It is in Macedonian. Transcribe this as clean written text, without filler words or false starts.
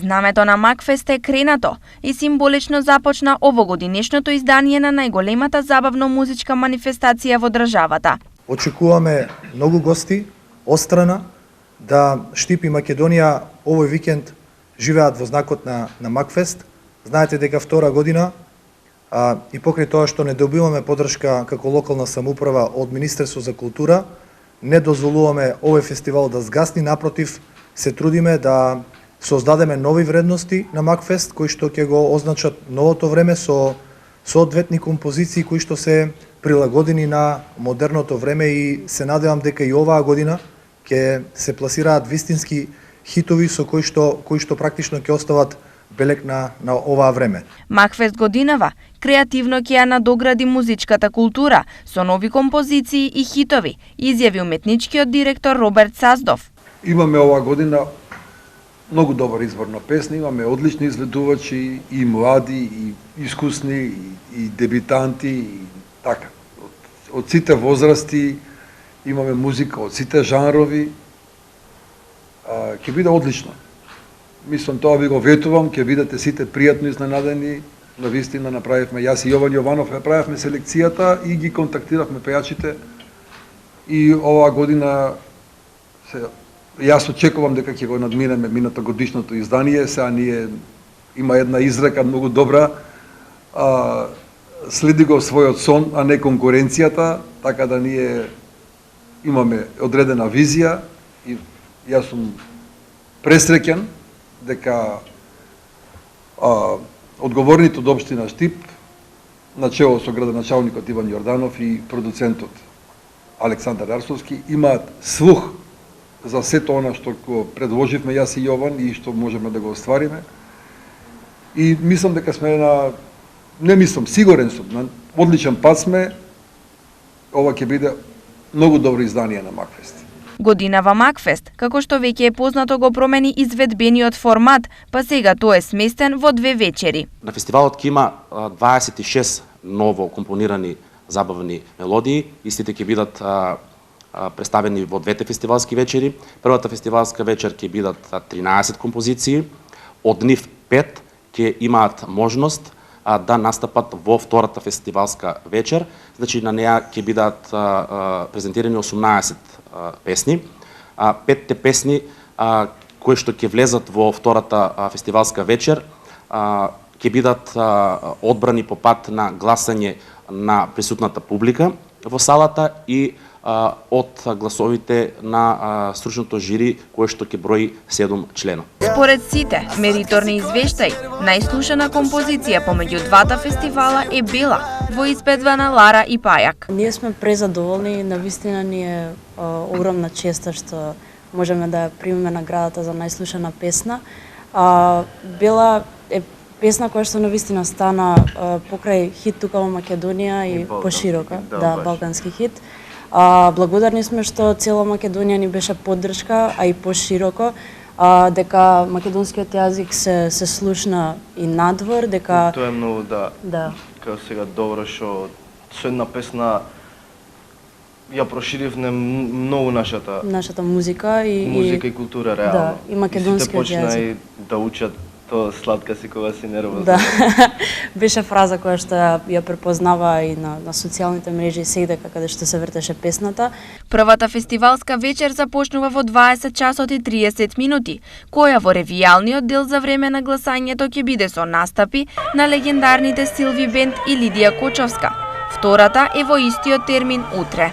Знамето на Макфест е кренато и символично започна овогодинешното издание на најголемата забавно-музичка манифестација во државата. Очекуваме многу гости острана да Штип и Македонија овој викенд живеат во знакот на Макфест. Знаете дека втора година и покрај тоа што не добиваме поддршка како локална самоуправа од Министерство за култура, не дозволуваме овој фестивал да згасни, напротив, се трудиме да создадеме нови вредности на Макфест кои што ќе го означат новото време со соодветни композиции кои што се прилагодени на модерното време и се надевам дека и оваа година ќе се пласираат вистински хитови со кои што практично ќе остават белег на оваа време. Макфест годинава креативно ќе ја надогради музичката култура со нови композиции и хитови, изјави уметничкиот директор Роберт Саздов. Имаме оваа година многу добар избор на песни, имаме одлични изведувачи, и млади, и искусни, и дебитанти, и така. Од сите возрасти имаме музика, од сите жанрови. Ќе биде одлично. Мислам, тоа ви го ветувам, ќе бидете сите пријатно изненадени. Навистина направивме, јас и Јован Јованов направивме селекцијата и ги контактиравме пејачите. И оваа година јас очекувам дека ќе го надминеме минатогодишното издание. Сега има една изрека многу добра, следи го својот сон, а не конкуренцијата, така да ние имаме одредена визија и јас сум пресреќен дека одговорните од општина Штип, начело со градоначалникот Иван Јорданов и продуцентот Александар Арсовски, имаат слух за сето она што го предложивме јас и Јован и што можеме да го оствариме. И мислам дека сме сигурен сум, на одличен пат сме. Ова ќе биде многу добро издание на Макфест. Годинава Макфест, како што веќе е познато, го промени изведбениот формат, па сега тој е сместен во 2 вечери. На фестивалот ќе има 26 ново компонирани забавни мелодии, истите ќе бидат представени во 2 фестивалски вечери. Првата фестивалска вечер ќе бидат 13 композиции, од нив 5 ќе имаат можност да настапат во втората фестивалска вечер. Значи на неа ќе бидат презентирани 18 песни. 5 песни кои што ќе влезат во втората фестивалска вечер ќе бидат одбрани по пат на гласање на присутната публика во салата и од гласовите на стручното жири кое што ќе брои 7 члена. Според сите мериторни извештаи, најслушана композиција помеѓу двата фестивала е Бела, во испедба на Лара и Пајак. Ние сме презадоволни, навистина ни е огромна честа што можеме да ја примеме наградата за најслушана песна. Бела е песна која што навистина стана покрај хит тука во Македонија и поширока, балкански хит. Благодарни сме што цела Македонија ни беше поддршка, а и пошироко, дека македонскиот јазик се слушна и надвор, дека тоа е многу како сега добро што со една песна ја проширивме многу нашата музика и култура реално. Да, и македонскиот јазик. Почна и да учат тоа сладка си кога си нервозна. Да. Беше фраза која што ја препознава и на социјалните мрежи сегде каде што се вртеше песната. Првата фестивалска вечер започнува во 20 часот и 30 минути, која во ревијалниот дел за време на гласањето ќе биде со настапи на легендарните Силви Бенд и Лидија Кочовска. Втората е во истиот термин утре.